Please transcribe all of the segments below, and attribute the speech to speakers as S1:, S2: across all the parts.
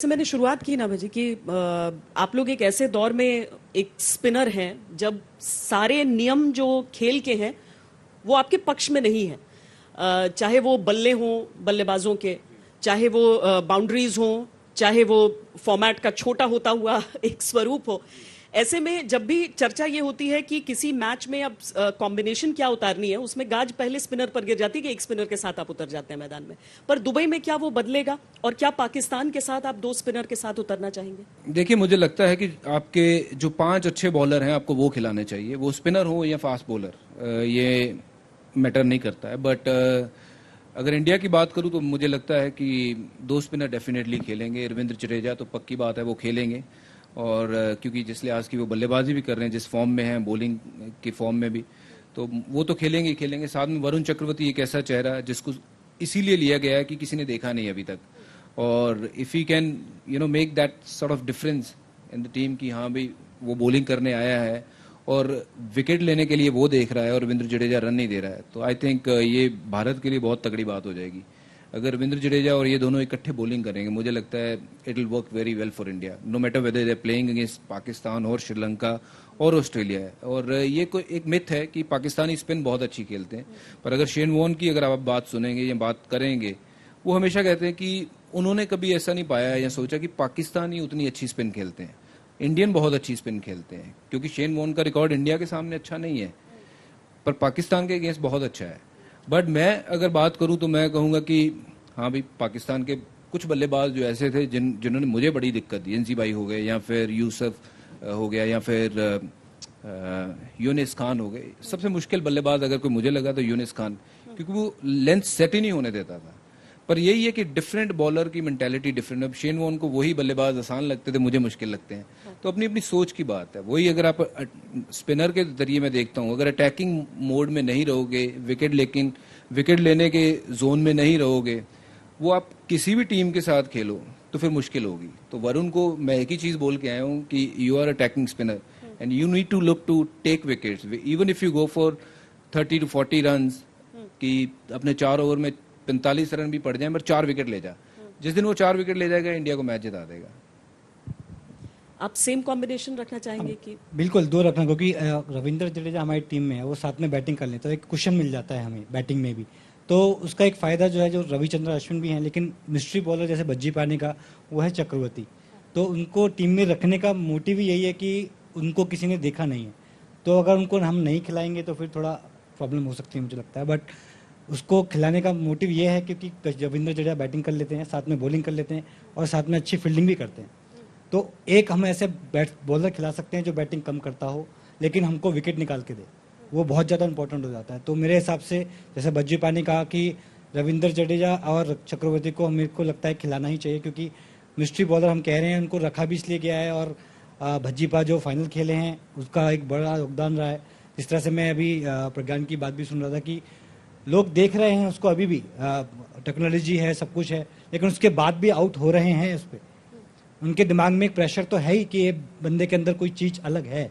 S1: से मैंने शुरुआत की ना भाजी कि आप लोग एक ऐसे दौर में एक स्पिनर हैं जब सारे नियम जो खेल के हैं वो आपके पक्ष में नहीं है। चाहे वो बल्ले हों बल्लेबाजों के, चाहे वो बाउंड्रीज हों, चाहे वो फॉर्मेट का छोटा होता हुआ एक स्वरूप हो। ऐसे में जब भी चर्चा ये होती है कि किसी मैच में अब कॉम्बिनेशन क्या उतारनी है, उसमें गाज पहले स्पिनर पर गिर जाती है कि एक स्पिनर के साथ आप उतर जाते हैं मैदान में। पर दुबई में क्या वो बदलेगा, और क्या पाकिस्तान के साथ आप दो स्पिनर के साथ उतरना चाहेंगे?
S2: देखिए, मुझे लगता है कि आपके जो 5 अच्छे बॉलर हैं आपको वो खिलाने चाहिए, वो स्पिनर हो या फास्ट बॉलर, ये मैटर नहीं करता है। बट अगर इंडिया की बात करूं तो मुझे लगता है कि 2 स्पिनर डेफिनेटली खेलेंगे। रविंद्र जडेजा तो पक्की बात है वो खेलेंगे, और क्योंकि जिस लिहाज की वो बल्लेबाजी भी कर रहे हैं, जिस फॉर्म में हैं, बॉलिंग की फॉर्म में भी, तो वो तो खेलेंगे ही खेलेंगे। साथ में वरुण चक्रवर्ती एक ऐसा चेहरा है जिसको इसीलिए लिया गया है कि किसी ने देखा नहीं अभी तक, और if he can make that sort of difference in the team कि हाँ भाई वो बॉलिंग करने आया है और विकेट लेने के लिए वो देख रहा है और रविंद्र जडेजा रन नहीं दे रहा है, तो आई थिंक ये भारत के लिए बहुत तगड़ी बात हो जाएगी। अगर रविंद्र जडेजा और ये दोनों इकट्ठे बॉलिंग करेंगे, मुझे लगता है it will work very well for India, no matter whether they playing against Pakistan और श्रीलंका और ऑस्ट्रेलिया है। और ये कोई एक मिथ है कि पाकिस्तानी स्पिन बहुत अच्छी खेलते हैं, पर अगर शेन वॉर्न की अगर आप बात सुनेंगे या बात करेंगे, वो हमेशा कहते हैं कि उन्होंने कभी ऐसा नहीं पाया या सोचा कि पाकिस्तानी उतनी अच्छी स्पिन खेलते हैं, इंडियन बहुत अच्छी स्पिन खेलते हैं। क्योंकि शेन वॉर्न का रिकॉर्ड इंडिया के सामने अच्छा नहीं है, पर पाकिस्तान के अगेंस्ट बहुत अच्छा है। बट मैं अगर बात करूं तो मैं कहूंगा कि हाँ भाई, पाकिस्तान के कुछ बल्लेबाज जो ऐसे थे जिन्होंने मुझे बड़ी दिक्कत दी, एनजी भाई हो गए, या फिर यूसुफ हो गया, या फिर यूनिस खान हो गए। सबसे मुश्किल बल्लेबाज अगर कोई मुझे लगा तो यूनिस खान, क्योंकि वो लेंथ सेट ही नहीं होने देता था। पर यही है कि डिफरेंट बॉलर की मेंटालिटी डिफरेंट। अब शेन वॉर्न को वही बल्लेबाज आसान लगते थे, मुझे मुश्किल लगते हैं, तो अपनी अपनी सोच की बात है। वही अगर आप स्पिनर के जरिए मैं देखता हूँ, अगर अटैकिंग मोड में नहीं रहोगे, विकेट लेने के जोन में नहीं रहोगे, वो आप किसी भी टीम के साथ खेलो तो फिर मुश्किल होगी। तो वरुण को मैं एक ही चीज बोल के आया हूँ कि you are attacking spinner and you need to look to take wickets, even if you go for 30 to 40 run, कि अपने 4 ओवर में 45 रन भी पड़ जाए, पर 4 विकेट ले जा। जिस दिन वो 4 विकेट ले जाएगा, इंडिया को मैच जिता देगा।
S1: आप सेम कॉम्बिनेशन रखना चाहेंगे कि?
S3: बिल्कुल 2 रखना, क्योंकि रविंद्र जडेजा हमारी टीम में है, वो साथ में बैटिंग कर लें तो एक कुशन मिल जाता है हमें बैटिंग में भी। तो उसका एक फ़ायदा जो है, जो रविचंद्र अश्विन भी हैं, लेकिन मिस्ट्री बॉलर जैसे भज्जी पाने का वो है चक्रवर्ती, तो उनको टीम में रखने का मोटिव यही है कि उनको किसी ने देखा नहीं है। तो अगर उनको हम नहीं खिलाएंगे तो फिर थोड़ा प्रॉब्लम हो सकती है मुझे लगता है। बट उसको खिलाने का मोटिव ये है क्योंकि रविंद्र जडेजा बैटिंग कर लेते हैं, साथ में बॉलिंग कर लेते हैं और साथ में अच्छी फील्डिंग भी करते हैं। तो एक हम ऐसे बॉलर खिला सकते हैं जो बैटिंग कम करता हो लेकिन हमको विकेट निकाल के दे, वो बहुत ज़्यादा इंपॉर्टेंट हो जाता है। तो मेरे हिसाब से जैसे बज्जी पानी कहा कि रविंद्र जडेजा और चक्रवर्ती को मेरे को लगता है खिलाना ही चाहिए, क्योंकि मिस्ट्री बॉलर हम कह रहे हैं, उनको रखा भी इसलिए गया है, और भज्जीपा जो फाइनल खेले हैं उसका एक बड़ा योगदान रहा है। जिस तरह से मैं अभी प्रज्ञान की बात भी सुन रहा था कि लोग देख रहे हैं उसको, अभी भी टेक्नोलॉजी है, सब कुछ है, लेकिन उसके बाद भी आउट हो रहे हैं। उस पर उनके दिमाग में एक प्रेशर तो है ही कि ये बंदे के अंदर कोई चीज़ अलग है,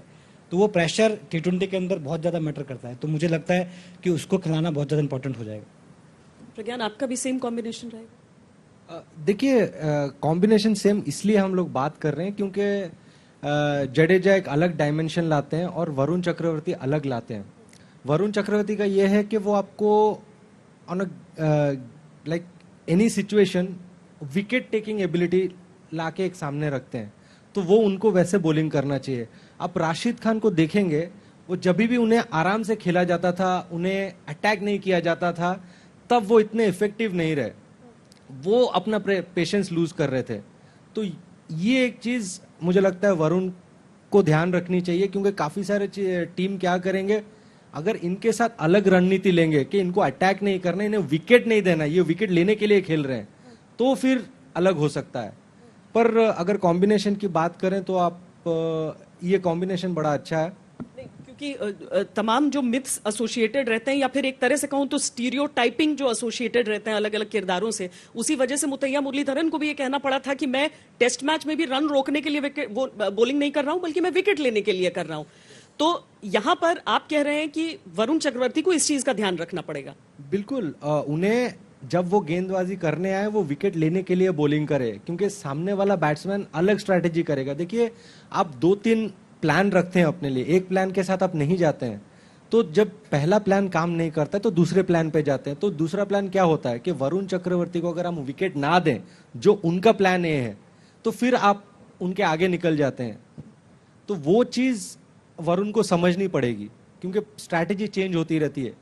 S3: तो वो प्रेशर T20 के अंदर बहुत ज़्यादा मैटर करता है। तो मुझे लगता है कि उसको खिलाना बहुत ज़्यादा इंपॉर्टेंट हो जाएगा।
S1: प्रज्ञान, आपका भी सेम कॉम्बिनेशन रहेगा?
S4: देखिए, कॉम्बिनेशन सेम इसलिए हम लोग बात कर रहे हैं क्योंकि जडेजा एक अलग डायमेंशन लाते हैं और वरुण चक्रवर्ती अलग लाते हैं। वरुण चक्रवर्ती का ये है कि वो आपको on like any situation wicket taking ability लाके एक सामने रखते हैं, तो वो उनको वैसे बॉलिंग करना चाहिए। आप राशिद खान को देखेंगे, वो जब भी उन्हें आराम से खेला जाता था, उन्हें अटैक नहीं किया जाता था, तब वो इतने इफेक्टिव नहीं रहे, वो अपना पेशेंस लूज कर रहे थे। तो ये एक चीज मुझे लगता है वरुण को ध्यान रखनी चाहिए, क्योंकि काफी सारे टीम क्या करेंगे, अगर इनके साथ अलग रणनीति लेंगे कि इनको अटैक नहीं करना, इन्हें विकेट नहीं देना, ये विकेट लेने के लिए खेल रहे हैं, तो फिर अलग हो सकता है। पर अगर कॉम्बिनेशन की बात करें तो आप ये कॉम्बिनेशन बड़ा अच्छा है।
S1: क्योंकि तमाम जो मिथ्स एसोसिएटेड रहते हैं, या फिर एक तरह से कहूं तो स्टीरियोटाइपिंग जो एसोसिएटेड रहते हैं अलग अलग किरदारों से, उसी वजह से मुतैया मुरलीधरन को भी ये कहना पड़ा था कि मैं टेस्ट मैच में भी रन रोकने के लिए वो बॉलिंग नहीं कर रहा हूं, बल्कि मैं विकेट लेने के लिए कर रहा हूं। तो यहां पर आप कह रहे हैं कि वरुण चक्रवर्ती को इस चीज का ध्यान रखना पड़ेगा।
S4: बिल्कुल, उन्हें जब वो गेंदबाजी करने आए वो विकेट लेने के लिए बॉलिंग करे, क्योंकि सामने वाला बैट्समैन अलग स्ट्रैटेजी करेगा। देखिए आप 2-3 प्लान रखते हैं अपने लिए, एक प्लान के साथ आप नहीं जाते हैं, तो जब पहला प्लान काम नहीं करता तो दूसरे प्लान पे जाते हैं। तो दूसरा प्लान क्या होता है कि वरुण चक्रवर्ती को अगर हम विकेट ना दें जो उनका प्लान ए है, तो फिर आप उनके आगे निकल जाते हैं। तो वो चीज वरुण को समझनी पड़ेगी, क्योंकि स्ट्रैटेजी चेंज होती रहती है।